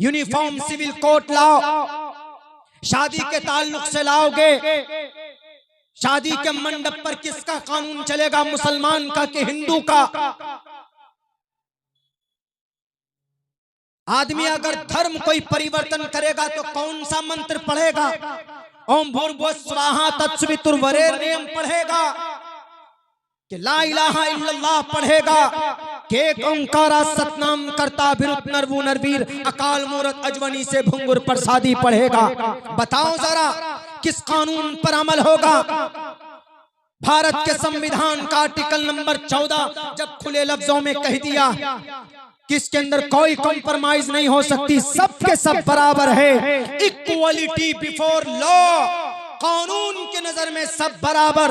Uniform civil code लाओ, शादी के ताल्लुक से लाओगे, शादी के मंडप पर किसका कानून चलेगा, मुसलमान का कि हिंदू का? आदमी अगर धर्म कोई परिवर्तन करेगा तो कौन सा मंत्र पढ़ेगा? ओम भूर्भुवः स्वाहा तत्सवितुर्वरेण्यम पढ़ेगा कि ला इलाहा इल्लल्लाह पढ़ेगा कि एक ओंकारा सतनाम करता भिरुत नरवु नरवीर अकाल मूरत अजवनी से भुंगुर प्रसादी पढ़ेगा। बताओ जरा किस कानून पर अमल होगा? भारत के संविधान का आर्टिकल नंबर 14 जब खुले लफ्जों में कह दिया कि इसके अंदर कोई कॉम्प्रोमाइज नहीं हो सकती, सब के सब बराबर है, इक्वलिटी बिफोर लॉ, कानून के नजर में सब बराबर।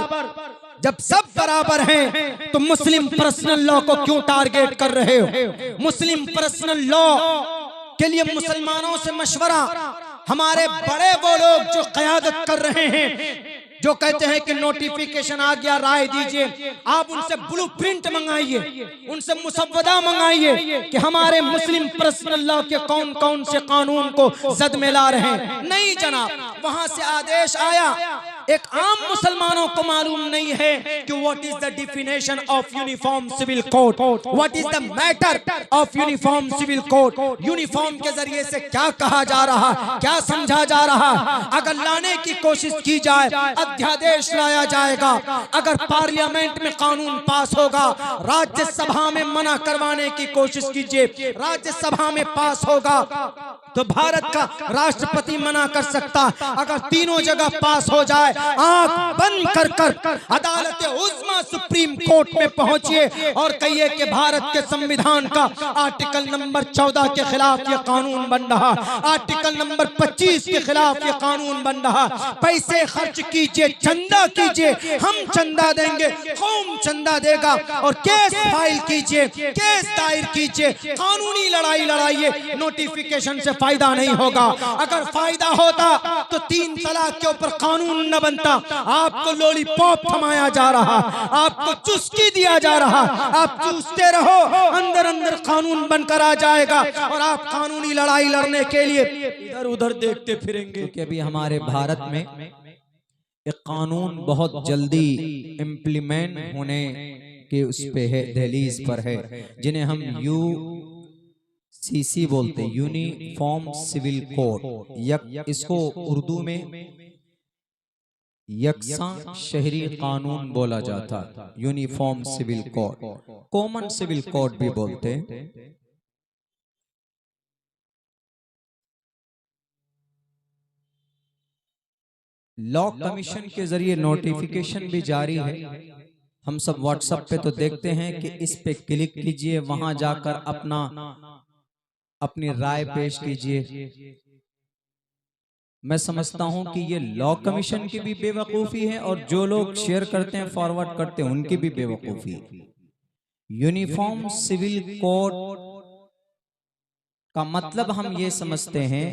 जब सब बराबर हैं तो मुस्लिम पर्सनल लॉ को क्यों टारगेट कर रहे हो? मुस्लिम पर्सनल लॉ के लिए मुसलमानों से मशवरा, हमारे बड़े वो लोग जो क़यादत कर रहे हैं, जो कहते हैं कि नोटिफिकेशन आ गया राय दीजिए, आप उनसे ब्लूप्रिंट मंगाइए, उनसे मुसव्वदा मंगाइए कि हमारे मुस्लिम पर्सनल लॉ के कौन कौन से कानून को जद में ला रहे हैं। नहीं जनाब, वहां से आदेश आया, एक आम मुसलमानों को मालूम नहीं है कि what is the definition of uniform civil code, what is the matter of uniform civil code. Uniform के जरिए से क्या कहा जा रहा, क्या समझा जा रहा? अगर लाने की कोशिश की जाए, अध्यादेश लाया जाएगा, अगर पार्लियामेंट में कानून पास होगा, राज्यसभा में मना करवाने की कोशिश कीजिए, राज्यसभा में पास होगा तो भारत का राष्ट्रपति मना कर सकता। अगर तीनों जगह पास हो जाए, आंख बंद कर कर अदालत उज़्मा सुप्रीम कोर्ट में पहुंचिए और कहिए कि भारत के संविधान का आर्टिकल नंबर 14 के खिलाफ ये कानून बन रहा, आर्टिकल नंबर 25 के खिलाफ ये कानून बन रहा। पैसे खर्च कीजिए, चंदा कीजिए, हम चंदा देंगे, कौम चंदा देगा, और केस फाइल कीजिए, केस दायर कीजिए, कानूनी लड़ाई लड़ाइए। नोटिफिकेशन से फायदा नहीं होगा। अगर फायदा होता तो 3 तलाक के ऊपर कानून न बनता। आपको लॉलीपॉप थमाया जा रहा, आपको चुस्की दिया जा रहा, आप चूसते रहो, अंदर अंदर कानून बनकर आ जाएगा और आप कानूनी लड़ाई लड़ने के लिए इधर उधर देखते फिरेंगे। क्योंकि अभी हमारे भारत में एक कानून बहुत जल्दी इम्प्लीमेंट होने के उस पे है, दहलीज पर है, जिन्हें हम UCC बोलते हैं, यूनिफॉर्म सिविल कोड। इसको उर्दू में यकसा शहरी कानून बोला जाता, uniform civil code, common civil code भी बोलते हैं। लॉ कमीशन के जरिए नोटिफिकेशन भी जारी है। हम सब व्हाट्सएप पे तो देखते हैं कि इस पे क्लिक कीजिए, वहां जाकर अपनी राय पेश कीजिए। मैं समझता हूं कि ये लॉ कमीशन की भी बेवकूफी है और जो लोग शेयर करते हैं, फॉरवर्ड करते हैं, उनकी भी बेवकूफी। यूनिफॉर्म सिविल कोड का मतलब हम ये समझते हैं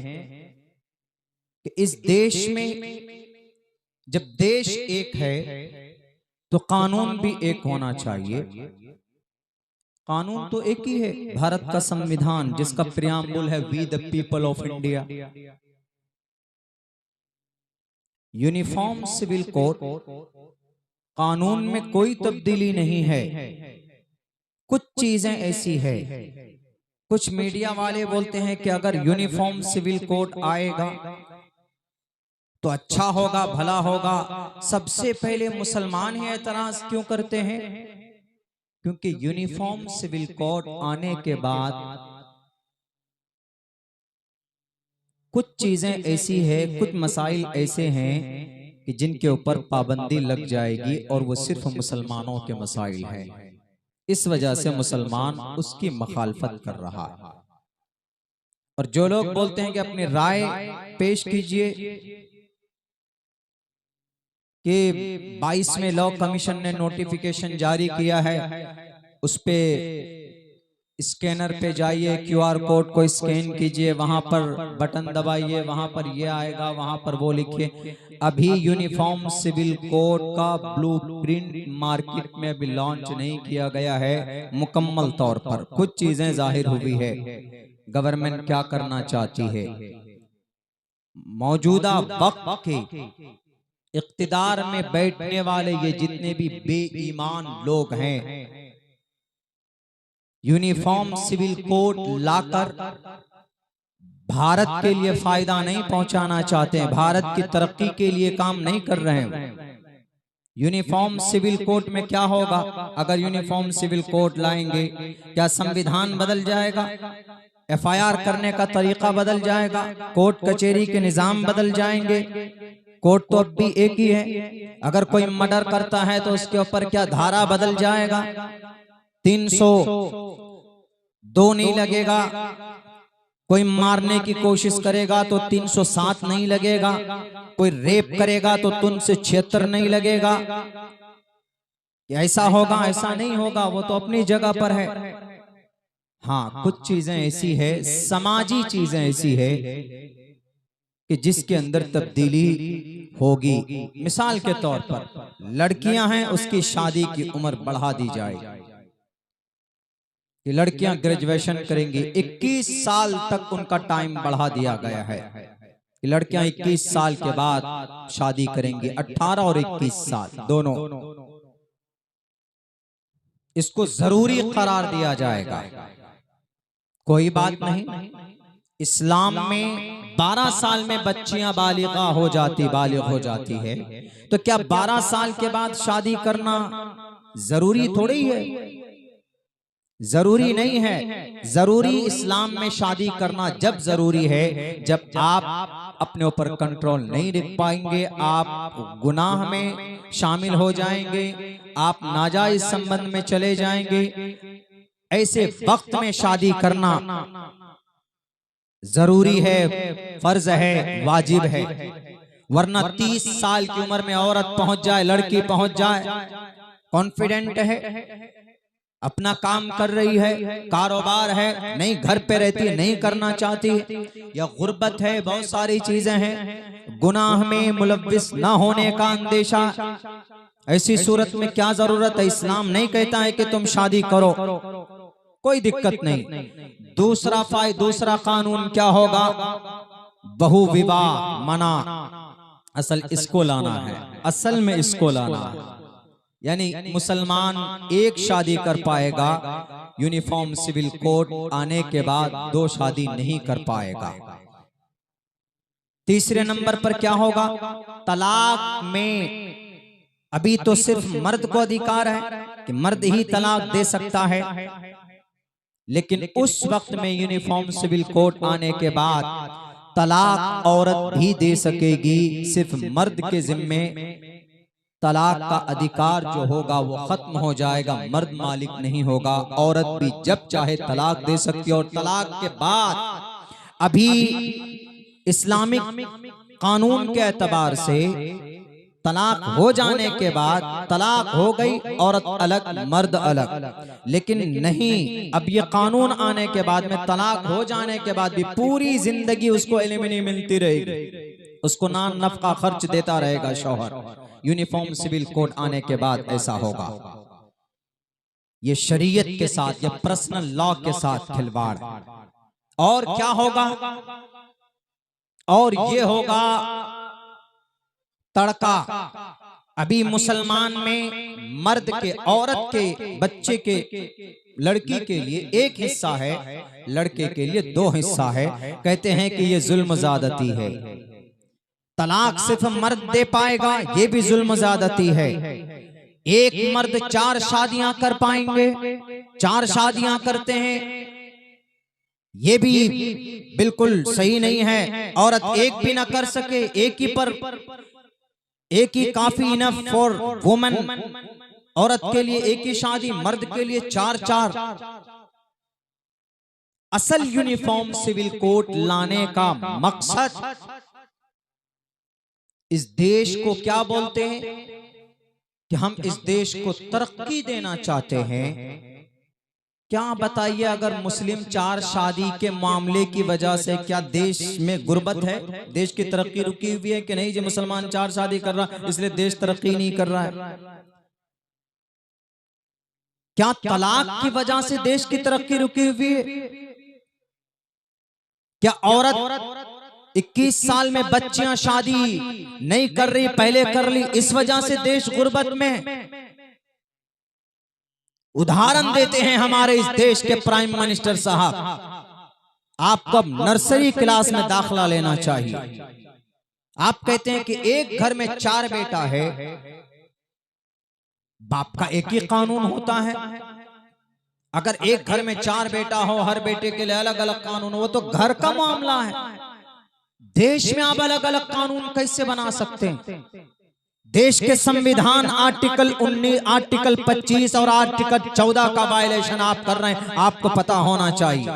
कि इस देश में जब देश एक है तो कानून भी एक होना चाहिए। कानून तो एक ही है, भारत का संविधान जिसका प्रियम्बल है we the people of India. Uniform civil code कानून में कोई तब्दीली नहीं है। कुछ चीजें ऐसी है, कुछ मीडिया वाले बोलते हैं कि अगर यूनिफॉर्म सिविल कोड आएगा तो अच्छा होगा, भला होगा। सबसे पहले मुसलमान ही एतराज क्यों करते हैं? क्योंकि यूनिफॉर्म सिविल कोड आने के बाद कुछ चीजें ऐसी है, कुछ मसाइल ऐसे हैं कि जिनके ऊपर पाबंदी लग जाएगी और वो सिर्फ मुसलमानों के मसाइल हैं। इस वजह से मुसलमान उसकी मुखालफत कर रहा है। और जो लोग बोलते हैं कि अपनी राय पेश कीजिए कि 22 में लॉ कमीशन ने नोटिफिकेशन जारी किया है, उस पे स्कैनर पे जाइए, QR कोड को स्कैन कीजिए, वहां पर बटन दबाइए, वहां पर ये आएगा, वहां पर वो लिखिए। अभी यूनिफॉर्म सिविल कोड का ब्लूप्रिंट मार्केट में अभी लॉन्च नहीं किया गया है मुकम्मल तौर पर। कुछ चीजें जाहिर हुई है, गवर्नमेंट क्या करना चाहती है, मौजूदा वक्त के इख्तिदार में बैठने वाले ये जितने भी बेईमान लोग हैं, यूनिफॉर्म सिविल कोड लाकर भारत के लिए फायदा नहीं पहुंचाना चाहते हैं, भारत की तरक्की के लिए काम नहीं कर रहे हैं। यूनिफॉर्म सिविल कोड में क्या होगा? अगर यूनिफॉर्म सिविल कोड लाएंगे, क्या संविधान बदल जाएगा? एफआईआर करने का तरीका बदल जाएगा? कोर्ट कचहरी के निजाम बदल जाएंगे? कोर्ट तो अब भी एक ही है। अगर कोई मर्डर करता है तो उसके ऊपर क्या धारा बदल जाएगा? 302 नहीं लगेगा। कोई मारने की कोशिश करेगा तो 307 नहीं लगेगा। कोई रेप करेगा तो 376 नहीं लगेगा। ऐसा होगा? ऐसा नहीं होगा, वो तो अपनी जगह पर है। हाँ, कुछ चीजें ऐसी है, समाजी चीजें ऐसी है कि जिसके अंदर तब्दीली होगी। मिसाल के तौर पर लड़कियां हैं, उसकी शादी की उम्र बढ़ा दी जाए कि लड़कियां ग्रेजुएशन करेंगी, 21 साल तक उनका टाइम बढ़ा दिया गया है कि लड़कियां 21 साल के बाद शादी करेंगी। 18 और 21 साल दोनों, इसको जरूरी करार दिया जाएगा। कोई बात नहीं, इस्लाम में 12 साल में बच्चियां बालिग हो जाती है, तो क्या 12 साल के बाद शादी करना जरूरी थोड़ी है? जरूरी नहीं है। जरूरी इस्लाम में शादी करना जब जरूरी है जब आप अपने ऊपर कंट्रोल नहीं रख पाएंगे, आप गुनाह में शामिल हो जाएंगे, आप नाजायज संबंध में चले जाएंगे। ऐसे वक्त में शादी करना जरूरी है, फर्ज है, वाजिब है। वरना 30 साल की उम्र में औरत पहुंच जाए, लड़की पहुंच जाए, कॉन्फिडेंट है, अपना काम कर रही है, कारोबार है, नहीं घर पे रहती है, नहीं करना चाहती, या गुर्बत है, बहुत सारी चीजें हैं, गुनाह में मुलव्विस ना होने का अंदेशा, ऐसी सूरत में क्या जरूरत है? इस्लाम नहीं कहता है कि तुम शादी करो, कोई दिक्कत नहीं। दूसरा कानून क्या होगा? बहु विवाह मना। असल इसको लाना है, असल में इसको लाना है। यानी मुसलमान एक शादी कर पाएगा, यूनिफॉर्म सिविल कोड आने के बाद 2 शादी नहीं कर पाएगा। तीसरे नंबर पर क्या होगा? तलाक में अभी तो सिर्फ मर्द को अधिकार है कि मर्द ही तलाक दे सकता है, लेकिन उस वक्त में यूनिफॉर्म सिविल कोड आने के बाद तलाक औरत भी दे सकेगी। सिर्फ मर्द के जिम्मे तलाक का अधिकार जो होगा वो खत्म हो जाएगा, मर्द मालिक नहीं होगा। औरत भी जब चाहे तलाक दे सकती है। और तलाक के बाद अभी इस्लामिक कानून के एतबार से तलाक हो जाने के बाद तलाक हो गई, औरत अलग मर्द अलग। लेकिन नहीं, अब ये कानून आने के बाद में तलाक हो जाने के बाद भी पूरी जिंदगी उसको एलिमनी मिलती रहेगी, उसको नाम नफका खर्च देता रहेगा शौहर। यूनिफॉर्म सिविल कोड आने के बाद ऐसा होगा। ये शरीयत के साथ, ये पर्सनल लॉ के साथ खिलवाड़। और क्या होगा? और ये होगा तड़का। अभी मुसलमान में मर्द के, औरत के, बच्चे के, लड़की के लिए एक हिस्सा है, लड़के के लिए 2 हिस्सा है। कहते हैं कि ये जुल्म ज़्यादती है। तलाक सिर्फ मर्द दे पाएगा, ये भी जुल्म ज़्यादती है। एक मर्द 4 शादियां कर पाएंगे, 4 शादियां करते हैं, ये भी बिल्कुल सही नहीं है। औरत एक भी ना कर सके, एक ही काफी इनफ फॉर वुमन। औरत के लिए एक ही शादी, मर्द के लिए 4-4। असल यूनिफॉर्म सिविल कोड लाने का मकसद इस देश को क्या बोलते हैं कि हम इस देश को तरक्की देना चाहते हैं। क्या बताइए, अगर मुस्लिम 4 शादी के मामले की वजह से क्या देश में गुर्बत है? देश की तरक्की रुकी हुई है कि नहीं? जी मुसलमान 4 शादी कर रहा है इसलिए देश तरक्की नहीं कर रहा है। क्या तलाक की वजह से देश की तरक्की रुकी हुई है? क्या औरत 21 साल में बच्चियां शादी नहीं कर रही, पहले कर ली, इस वजह से देश गुर्बत में? उदाहरण देते हैं हमारे इस देश के प्राइम मिनिस्टर साहब, आपको नर्सरी क्लास में दाखिला लेना चाहिए। आप कहते हैं कि एक घर में 4 बेटा है, बाप का एक ही कानून होता है। अगर एक घर में 4 बेटा हो, हर बेटे के लिए अलग अलग कानून हो, तो घर का मामला है। देश में आप अलग अलग कानून कैसे बना सकते हैं? देश के संविधान आर्टिकल 19, आर्टिकल 25 और आर्टिकल 14 का वायलेशन आप कर रहे हैं, आपको पता होना चाहिए।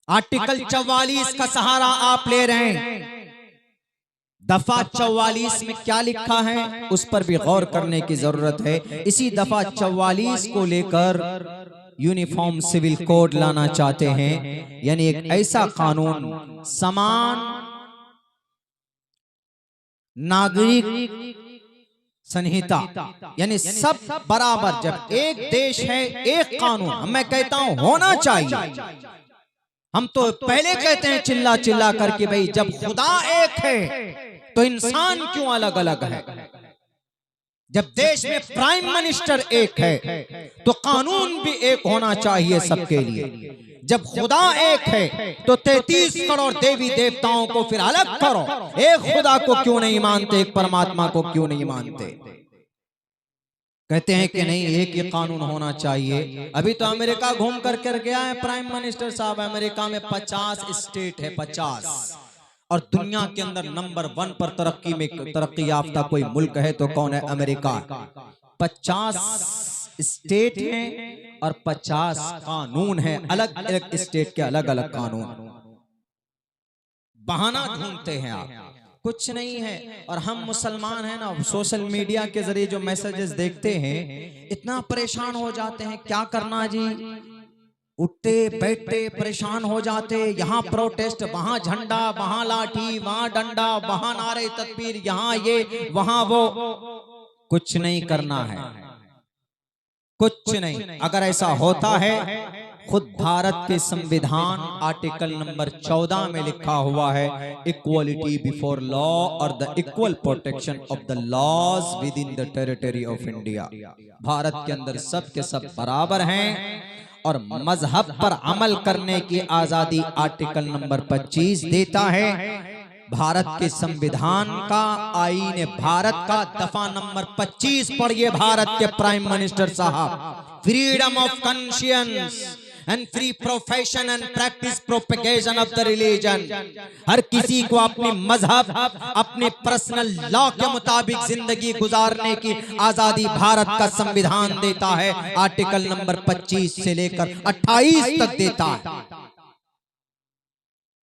आर्टिकल 44 का सहारा आप ले रहे हैं। दफा 44 में क्या लिखा है उस पर भी गौर करने की जरूरत है। इसी दफा 44 को लेकर यूनिफॉर्म सिविल कोड लाना चाहते हैं, यानी एक ऐसा कानून, समान नागरिक संहिता, यानी सब बराबर। जब एक देश है एक कानून, मैं कहता हूं होना चाहिए। हम तो पहले कहते हैं चिल्ला चिल्ला करके, भाई जब खुदा एक है तो इंसान क्यों अलग अलग है? जब देश में प्राइम मिनिस्टर एक है तो कानून भी एक होना चाहिए सबके लिए। जब खुदा एक है तो 33 करोड़ देवी देवताओं को फिर अलग करो। एक खुदा को क्यों नहीं मानते, एक परमात्मा को क्यों नहीं मानते? कहते हैं कि नहीं, एक ही कानून होना चाहिए। अभी तो अमेरिका घूम कर गया है प्राइम मिनिस्टर साहब। अमेरिका में 50 स्टेट है, 50, और दुनिया के अंदर नंबर 1 पर तरक्की याफ्ता कोई मुल्क है तो कौन है? अमेरिका। 50 स्टेट हैं और 50 कानून हैं, अलग अलग स्टेट के अलग अलग कानून। बहाना ढूंढते हैं आप, कुछ नहीं है। और हम मुसलमान हैं ना, सोशल मीडिया के जरिए जो मैसेजेस देखते हैं, इतना परेशान हो जाते हैं, क्या करना जी, उठते बैठते परेशान हो जाते। यहाँ प्रोटेस्ट, वहाँ झंडा, वहाँ लाठी, वहाँ डंडा, वहाँ नारे तकबीर, यहाँ ये वहाँ वो। कुछ नहीं करना है, कुछ नहीं। अगर ऐसा होता है, खुद भारत के संविधान आर्टिकल नंबर 14 में लिखा हुआ है, इक्वलिटी बिफोर लॉ और the equal protection of the laws within the territory of India. Bharat के अंदर सब के सब बराबर हैं और मजहब पर अमल करने की आजादी आर्टिकल नंबर 25 देता है। भारत के संविधान का, आईन भारत का दफा नंबर 25 पढ़िए भारत के प्राइम मिनिस्टर साहब। Freedom of conscience and free profession and practice propagation of the religion. हर किसी को अपनी मजहब, अपने पर्सनल लॉ के मुताबिक जिंदगी गुजारने की आजादी भारत का संविधान देता है। आर्टिकल नंबर 25 से लेकर 28 तक देता है।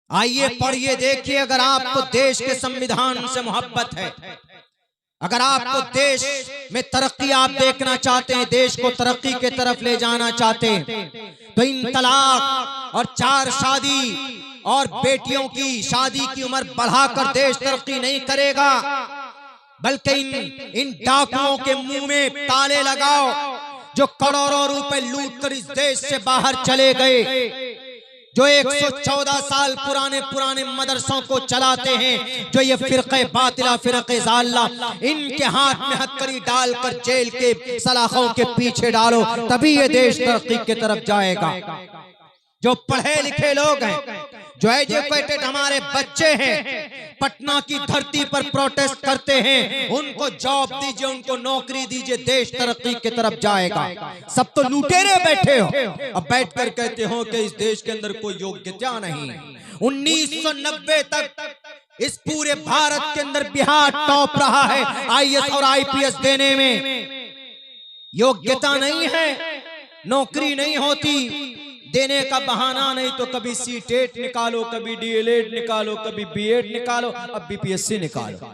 आइए पढ़िए, देखिए। अगर आपको देश के संविधान से मोहब्बत है, अगर आपको देश में तरक्की आप देखना चाहते हैं, देश को तरक्की के तरफ ले जाना चाहते हैं, तो इन तलाक और 4 शादी और बेटियों की शादी की उम्र बढ़ाकर देश तरक्की नहीं करेगा, बल्कि इन डाकुओं के मुंह में ताले लगाओ जो करोड़ों रुपए लूट कर इस देश से बाहर चले गए, जो 114 साल पुराने मदरसों को चलाते हैं, जो ये फिरक़े बातिला, फिरक़े ज़ालिला, इनके हाथ में हथकड़ी डालकर जेल के सलाखों के पीछे डालो, तभी ये देश तरक्की की तरफ जाएगा। जो पढ़े लिखे लोग हैं, जो एजुकेटेड हमारे बच्चे हैं, पटना की धरती पर प्रोटेस्ट करते हैं, उनको जॉब दीजिए, उनको नौकरी दीजिए, देश तरक्की की तरफ जाएगा। सब तो लुटेरे बैठे हो, अब बैठकर कहते हो कि इस देश के अंदर कोई योग्यता नहीं। 1990 तक इस पूरे भारत के अंदर बिहार टॉप रहा है IAS और IPS देने में। योग्यता नहीं है, नौकरी नहीं होती, देने का बहाना नहीं तो कभी सीटेट निकालो, कभी DLED निकालो, कभी B.Ed निकालो, अब BPSC निकालो।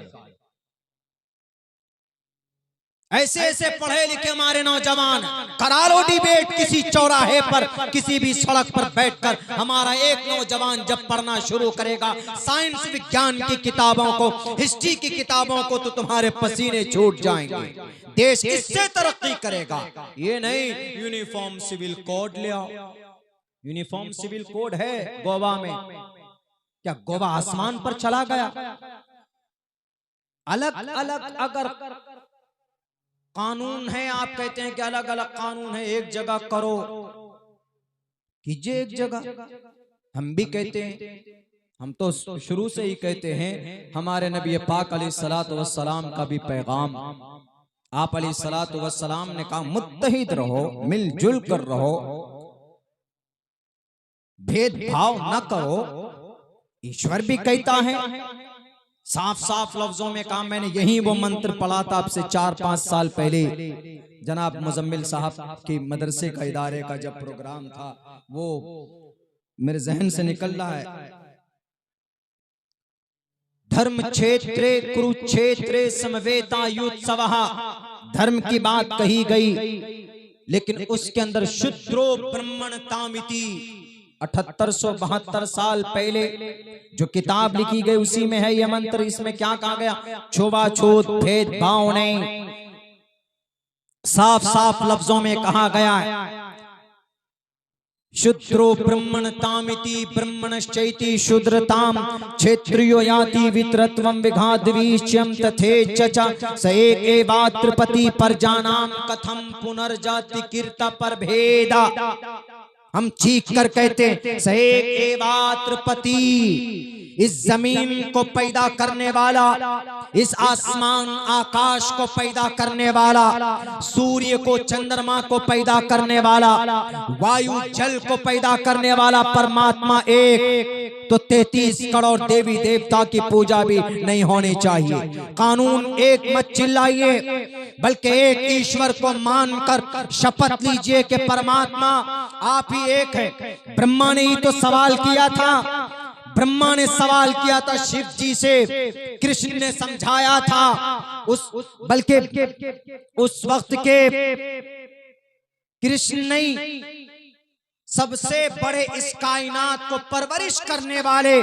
ऐसे ऐसे पढ़े लिखे हमारे नौजवान, करा लो डिबेट किसी चौराहे पर, किसी भी सड़क पर बैठकर। हमारा एक नौजवान जब पढ़ना शुरू करेगा साइंस विज्ञान की किताबों को, हिस्ट्री की किताबों को, तो तुम्हारे पसीने छूट जाएंगे। देश इससे तरक्की करेगा, ये नहीं यूनिफॉर्म सिविल कोड ले आओ। यूनिफॉर्म सिविल कोड है गोवा में। क्या गोवा आसमान पर चला गया? अलग अलग अगर कानून है, आप कहते हैं कि अलग अलग कानून है, एक जगह करो, कीजिए एक जगह। हम भी कहते हैं, हम तो शुरू से ही कहते हैं, हमारे नबी पाक अलैहिस्सलातु वस्सलाम का भी पैगाम, आप अलैहिस्सलातु वस्सलाम ने कहा मुत्तहिद रहो, मिलजुल कर रहो, भेदभाव न करो। ईश्वर भी कहता है, साफ साफ लफ्जों में कहा। मैंने यही वो मंत्र पढ़ा था आपसे 4-5 साल पहले, जनाब मुजम्मिल साहब की मदरसे का इदारे का जब प्रोग्राम था, वो मेरे जहन से निकल रहा है। धर्म क्षेत्रे कुरुक्षेत्रे समवेतायुत्सवः, धर्म की बात कही गई, लेकिन उसके अंदर शूद्रो ब्रह्मणतामिति 7872 साल पहले जो किताब लिखी गई उसी में है यह मंत्र। इसमें क्या कहा गया? छुआछूत भेदभाव नहीं, साफ साफ लफ्जों में कहा गया है। शूद्रो ब्रह्मणतामिति ब्रह्मणश्चैति शूद्रताम क्षेत्रियो याति वित्रत्वं विघाद्वीच्यं तथेच स एक एवात्रपति परजानाम कथम पुनर्जाति कीर्त पर भेदा। हम चीख कर कहते हैं, स एक एवात्रपति, इस जमीन को पैदा करने वाला, इस आसमान आकाश को पैदा करने वाला, सूर्य को चंद्रमा को पैदा करने वाला, वायु जल को पैदा करने वाला परमात्मा एक। तो 33 करोड़ देवी देवता की पूजा भी नहीं होनी चाहिए। कानून एक मत चिल्लाइए, बल्कि एक ईश्वर को मानकर शपथ लीजिए कि परमात्मा आप ही एक है। ब्रह्मा ने ही तो सवाल किया था, ब्रह्मा ने सवाल किया था शिव जी से, कृष्ण ने समझाया था बल्कि उस वक्त के कृष्ण नहीं, सबसे बड़े इस कायनात को परवरिश करने वाले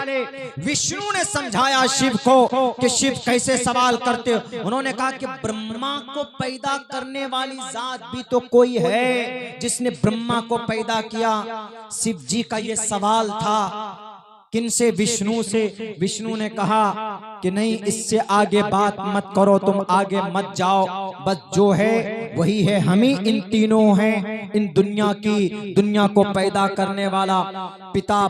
विष्णु ने समझाया शिव को कि शिव कैसे सवाल करते हो। उन्होंने कहा कि ब्रह्मा को पैदा करने वाली जात भी तो कोई है जिसने ब्रह्मा को पैदा किया। शिव जी का ये सवाल था, किनसे? विष्णु से। विष्णु ने कहा कि नहीं, इससे आगे बात मत करो, तुम आगे मत जाओ, बस जो है वही है, हम ही इन तीनों हैं, इन दुनिया को पैदा करने वाला पिता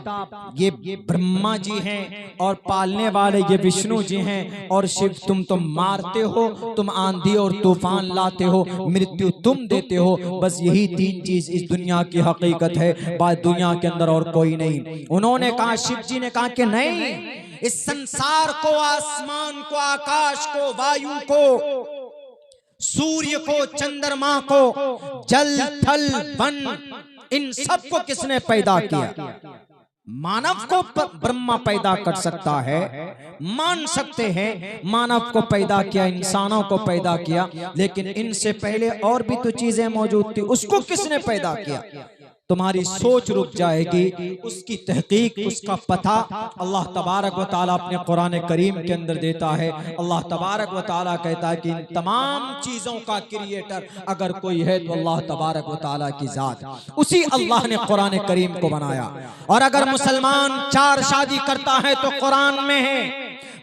ये ब्रह्मा जी हैं और पालने वाले ये विष्णु जी हैं, और शिव तुम तो मारते हो, तुम आंधी और तूफान लाते हो, मृत्यु तुम देते हो, बस यही 3 चीज इस दुनिया की हकीकत है, बात दुनिया के अंदर और कोई नहीं। उन्होंने कहा, शिव जी ने कहा कि नहीं, इस संसार को, आसमान को, आकाश को, वायु को, सूर्य को, चंद्रमा को, जल थल वन, इन सब को किसने पैदा किया? मानव को ब्रह्मा पैदा कर सकता है, मान सकते हैं मानव को पैदा किया, इंसानों को पैदा किया, लेकिन इनसे पहले और भी तो चीजें मौजूद थी, उसको किसने पैदा किया? तुम्हारी सोच रुक जाएगी, उसकी तहकीक, उसका पता अल्लाह तबारक व तआला अपने कुरान करीम के अंदर देता है। अल्लाह तबारक व तआला कहता है कि इन तमाम चीजों का क्रिएटर अगर कोई है तो अल्लाह तबारक व तआला की जात, उसी अल्लाह ने कुरान करीम को बनाया। और अगर मुसलमान 4 शादी करता है तो कुरान में है,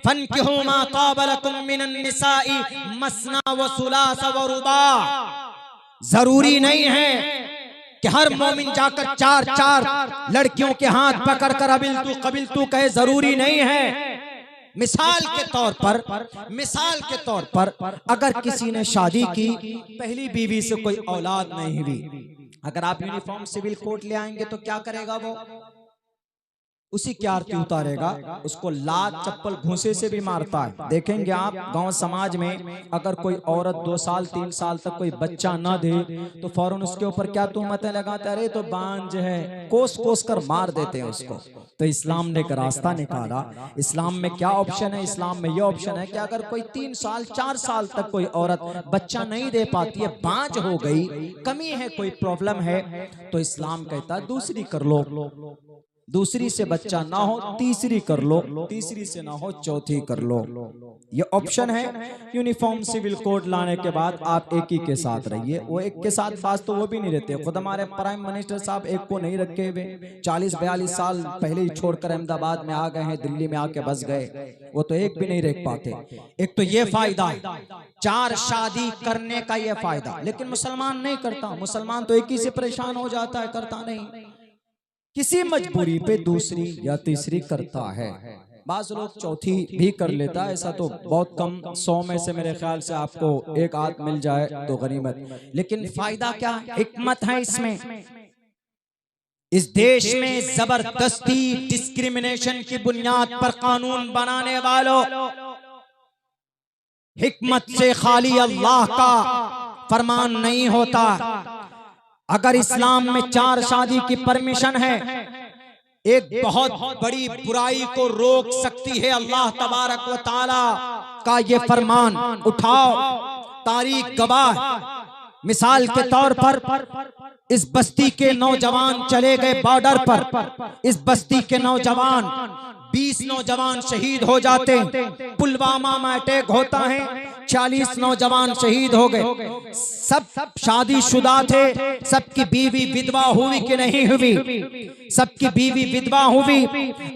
फन्किहू मा ताब लकुम मिनन निसाई मसना व सुलास व रुबा। जरूरी नहीं है कि हर मोमिन जाकर 4 लड़कियों के हाथ पकड़कर कबिल तू कहे, जरूरी नहीं है। मिसाल के तौर पर अगर किसी ने शादी की, पहली बीवी से कोई औलाद नहीं हुई, अगर आप यूनिफॉर्म सिविल कोड ले आएंगे तो क्या करेगा? वो उसी की आरती उतारेगा, उसको लात चप्पल घूंसे से भी मारता है। देखेंगे आप गांव समाज में अगर कोई औरत 2 साल 3 साल तक कोई बच्चा न दे तो फौरन उसके ऊपर क्या तुहमतें लगाते, अरे तो बांझ है, कोस कर मार देते हैं उसको। तो इस्लाम ने एक रास्ता निकाला। इस्लाम में क्या ऑप्शन है? इस्लाम में यह ऑप्शन है कि अगर कोई 3 साल 4 साल तक कोई औरत बच्चा नहीं दे पाती है, बांझ हो गई, कमी है, कोई प्रॉब्लम है, तो इस्लाम कहता है दूसरी कर लो। दूसरी से बच्चा ना हो तीसरी कर लो, तीसरी से ना हो चौथी कर लो। ये ऑप्शन है। यूनिफॉर्म सिविल कोड लाने के बाद आप एक ही के साथ रहिए। वो एक के साथ पास तो वो भी नहीं रहते। खुद हमारे प्राइम मिनिस्टर साहब एक को नहीं रखे हुए, 40-42 साल पहले ही छोड़कर अहमदाबाद में आ गए हैं, दिल्ली में आके बस गए। वो तो एक भी नहीं रख पाते। एक तो ये फायदा, 4 शादी करने का ये फायदा। लेकिन मुसलमान नहीं करता। मुसलमान तो एक ही से परेशान हो जाता है, करता नहीं, किसी मजबूरी पे दूसरी या तीसरी करता है। बाज लोग चौथी भी कर लेता है, ऐसा तो बहुत कम, 100 में से मेरे ख्याल से आपको एक आध मिल जाए तो गनीमत। लेकिन फायदा क्या, हिकमत है इसमें। इस देश में जबरदस्ती डिस्क्रिमिनेशन की बुनियाद पर कानून बनाने वालों, हिकमत से खाली अल्लाह का फरमान नहीं होता। अगर इस्लाम में 4 शादी की परमिशन है, एक बहुत बड़ी बुराई को रोक सकती है अल्लाह तबारक व तआला का ये फरमान। उठाओ, तारीख गवाह। मिसाल के तौर पर इस बस्ती के नौजवान चले गए बॉर्डर पर। इस बस्ती के नौजवान, 20 नौजवान शहीद हो जाते। पुलवामा में अटैक होता है, 40 नौजवान शहीद हो गए। सब शादीशुदा थे। सबकी बीवी विधवा हुई कि नहीं हुई? सबकी बीवी विधवा हुई।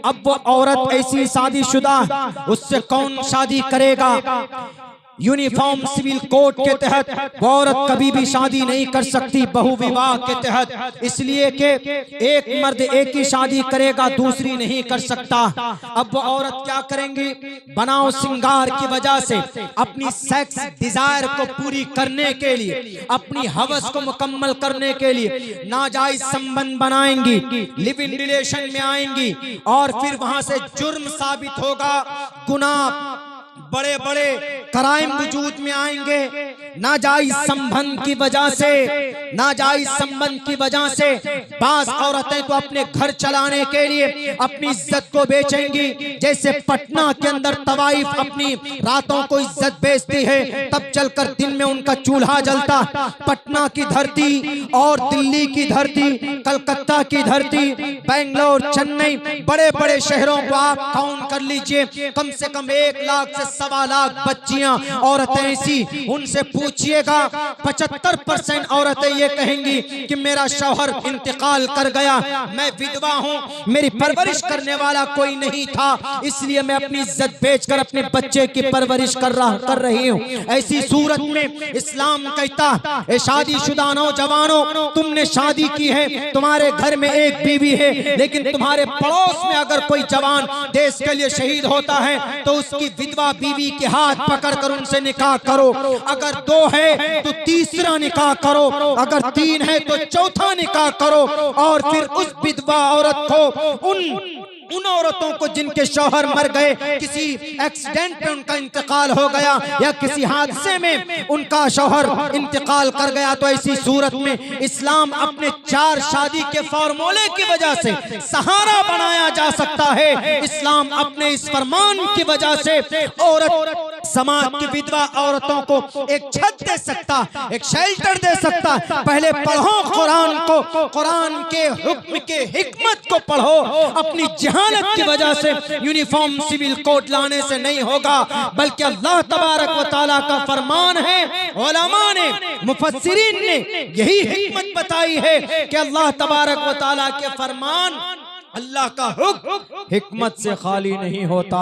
अब वो औरत ऐसी शादीशुदा, उससे कौन शादी करेगा? यूनिफॉर्म सिविल कोड के तहत वो औरत कभी भी शादी नहीं कर सकती बहु विवाह के तहत, इसलिए कि एक मर्द एक ही शादी करेगा, दूसरी नहीं कर सकता। अब वो औरत क्या करेंगी? बनाओ सिंगार की वजह से अपनी सेक्स डिजायर को पूरी करने के लिए, अपनी हवस को मुकम्मल करने के लिए नाजायज संबंध बनाएंगी, लिव इन रिलेशन में आएंगी और फिर वहां से जुर्म साबित होगा, गुनाह, बड़े बड़े क्राइम वजूद में आएंगे। नाजायज संबंध की वजह से, नाजायज संबंध की वजह से बास औरतें तो अपने घर चलाने के लिए अपनी इज्जत को बेचेंगी। जैसे पटना के अंदर तवाइफ अपनी रातों को इज्जत बेचती है, तब चलकर दिन में उनका चूल्हा जलता। पटना की धरती और दिल्ली की धरती, कलकत्ता की धरती, बेंगलोर, चेन्नई, बड़े बड़े शहरों को आप काउंट कर लीजिए, कम से कम 1 लाख से 1.25 लाख बच्चियां, औरतें ऐसी। उनसे पूछिएगा, 75% औरतें ये कहेंगी कि मेरा शौहर इंतकाल कर गया, मैं विधवा हूं, मेरी परवरिश करने वाला कोई नहीं था, इसलिए मैं अपनी इज्जत बेचकर अपने बच्चे की परवरिश कर रही हूं। ऐसी सूरत में इस्लाम कहता है, शादीशुदा नौजवानों, तुमने शादी की है, तुम्हारे घर में एक बीवी है, लेकिन तुम्हारे पड़ोस में अगर कोई जवान देश के लिए शहीद होता है तो उसकी विधवा बीवी के हाथ पकड़कर उनसे निकाह करो। अगर 2 है तो तीसरा निकाह करो, अगर 3 है तो चौथा निकाह करो। और फिर उस विधवा औरत को, उन औरतों को जिनके शौहर मर गए, किसी एक्सीडेंट में उनका इंतकाल हो गया या किसी हादसे में उनका शौहर इंतकाल कर गया, तो ऐसी सूरत में इस्लाम अपने 4 शादी के फॉर्मूले की वजह से सहारा बनाया जा सकता है। इस्लाम अपने इस फरमान की वजह से औरत, समाज की विधवा औरतों को एक छत दे सकता, एक शेल्टर दे सकता। पहले पढ़ो कुरान को, कुरान के हुक्म के हिकमत को पढ़ो। अपनी जहालत की वजह से यूनिफॉर्म सिविल कोड लाने से नहीं होगा, बल्कि अल्लाह तबारक व तआला का फरमान है। उलमा ने, मुफस्सिरीन ने यही हिकमत बताई है कि अल्लाह तबारक व तआला के फरमान, अल्लाह का हुक्म हिकमत से खाली नहीं होता।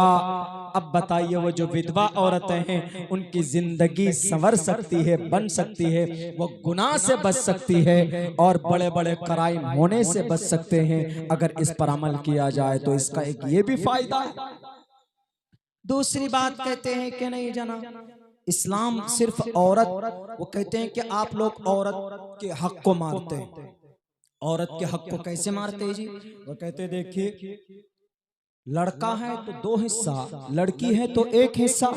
अब बताइए, वो जो विधवा औरतें हैं, उनकी जिंदगी संवर सकती है, बन सकती है, वो गुनाह से बच सकती है और बड़े बड़े क्राइम होने से बच सकते हैं अगर इस पर अमल किया जाए। तो इसका एक ये भी फायदा है। दूसरी बात कहते हैं कि नहीं जना, इस्लाम सिर्फ औरत, वो कहते हैं कि आप लोग औरत के हक को मारते हैं। औरत के हक को कैसे मारते हैं जी? वो कहते देखिए, लड़का है तो 2 हिस्सा, लड़की है तो 1 हिस्सा।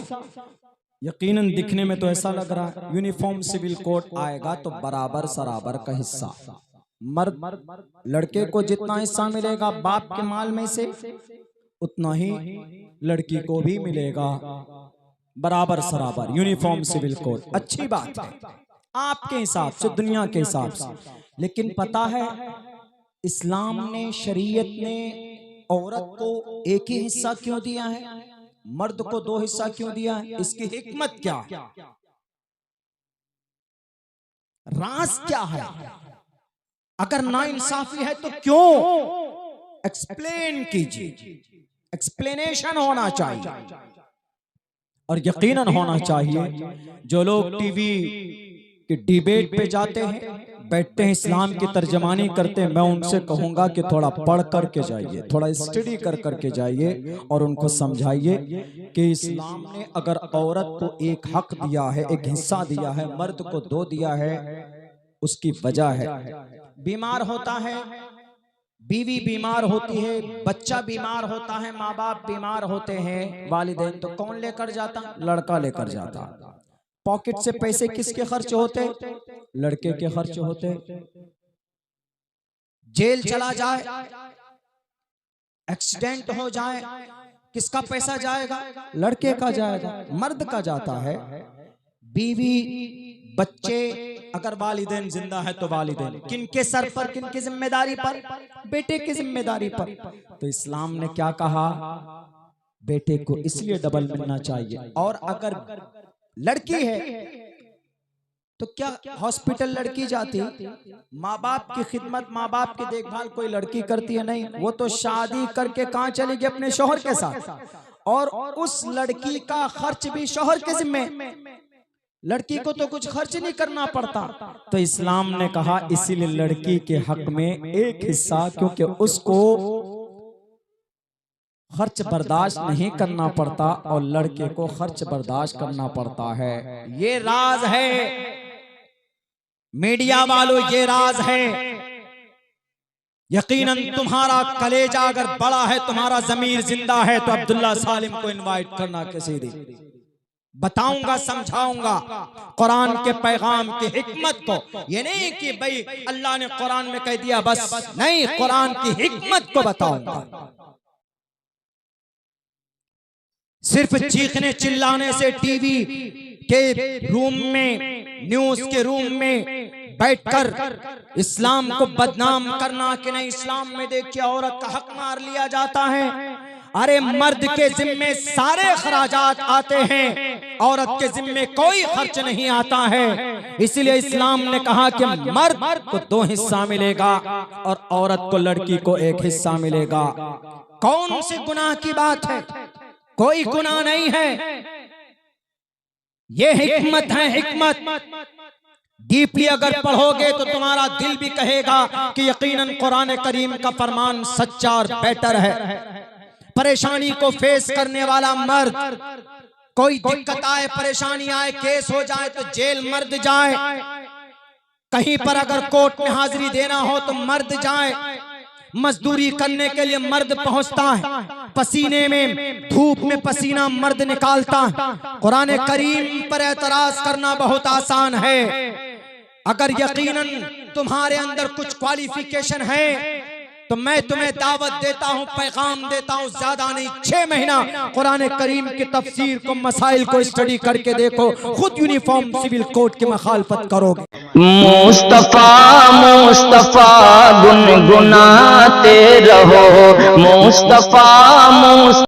यकीनन दिखने में तो ऐसा लग रहा है, यूनिफॉर्म सिविल कोड आएगा तो बराबर सराबर का हिस्सा। मर्द, लड़के को जितना हिस्सा मिलेगा बाप के माल में से, उतना ही लड़की को भी मिलेगा, बराबर सराबर। यूनिफॉर्म सिविल कोड अच्छी बात है आपके हिसाब से, दुनिया के हिसाब से। लेकिन पता है इस्लाम ने, शरीयत ने औरत को एक ही हिस्सा क्यों दिया है, मर्द को दो हिस्सा क्यों दिया है? इसकी हिकमत क्या है, राज क्या है? अगर नाइंसाफी है तो क्यों? एक्सप्लेन कीजिए, एक्सप्लेनेशन होना चाहिए। और यकीनन होना चाहिए जो लोग टीवी के डिबेट पे जाते हैं, बैठते हैं, इस्लाम की तर्जमानी करते हैं, मैं उनसे कहूंगा कि थोड़ा पढ़ करके जाइए, थोड़ा स्टडी कर करके जाइए और उनको समझाइए कि इस्लाम ने अगर औरत को एक हक दिया है, एक हिस्सा दिया है, मर्द को दो दिया है, उसकी वजह है। बीमार होता है, बीवी बीमार होती है, बच्चा बीमार होता है, माँ बाप बीमार होते हैं, वालिदैन, तो कौन लेकर जाता? लड़का लेकर जाता। पॉकेट से पैसे किसके खर्च होते? लड़के के खर्च होते। जेल चला जाए, एक्सीडेंट हो जाए, किसका पैसा जाएगा? लड़के का जाएगा, मर्द का जाता है। बीवी, बच्चे, अगर वालिदैन जिंदा है तो वालिदैन किनके सर पर, किनकी जिम्मेदारी पर? बेटे की जिम्मेदारी पर। तो इस्लाम ने क्या कहा? बेटे को इसलिए डबल मिलना चाहिए। और अगर लड़की है तो क्या हॉस्पिटल लड़की जाती? माँ बाप की खिदमत, माँ बाप की देखभाल कोई लड़की करती है? नहीं, वो तो शादी करके कहाँ चली गई? अपने शौहर के साथ। और उस लड़की का खर्च भी शौहर के जिम्मे, लड़की को तो कुछ खर्च नहीं करना पड़ता। तो इस्लाम ने कहा इसीलिए लड़की के हक में एक हिस्सा, क्योंकि उसको खर्च बर्दाश्त नहीं करना पड़ता और लड़के को खर्च बर्दाश्त करना पड़ता है। ये राज है मीडिया वालों, ये राज है। यकीनन तुम्हारा कलेजा अगर बड़ा है, तुम्हारा जमीर जिंदा है, तो अब्दुल्ला सालिम को इनवाइट करना किसी दिन, बताऊंगा, समझाऊंगा कुरान के पैगाम की हिकमत को। ये नहीं कि भाई अल्लाह ने कुरान में कह दिया बस, नहीं, कुरान की हिकमत को बताऊंगा। सिर्फ चीखने चिल्लाने से टीवी के रूम में, न्यूज के रूम में बैठकर इस्लाम को बदनाम करना कि नहीं, इस्लाम में देखिए औरत का हक मार लिया जाता है। अरे मर्द के जिम्मे सारे खराजात आते हैं, औरत के जिम्मे कोई खर्च नहीं आता है। इसलिए इस्लाम ने कहा कि मर्द को दो हिस्सा मिलेगा और औरत को, लड़की को एक हिस्सा मिलेगा। कौन सी गुनाह की बात है? कोई गुनाह नहीं है। ये हिकमत है, हिकमत। डीपली अगर पढ़ोगे तो तुम्हारा दिल भी कहेगा कि यकीनन कुरान करीम का फरमान सच्चा और बेटर है। परेशानी को फेस करने वाला मर्द, कोई दिक्कत आए, परेशानी आए, केस हो जाए तो जेल मर्द जाए, कहीं पर अगर कोर्ट में हाजिरी देना हो तो मर्द जाए, मजदूरी करने के लिए मर्द पहुंचता है, पसीने में, धूप में पसीना मर्द निकालता है। कुरान करीम पर एतराज करना बहुत आसान है। अगर यकीनन तुम्हारे अंदर कुछ क्वालिफिकेशन है तो मैं तुम्हें दावत देता हूं, पैगाम देता हूं, ज्यादा नहीं, 6 महीना कुरान करीम की तफसीर को, मसाइल को स्टडी करके देखो, खुद यूनिफॉर्म सिविल कोड की मुखालफत करोगे। मुस्तफा मुस्तफा गुनगुनाते रहो, मुस्तफा मुस्तफा।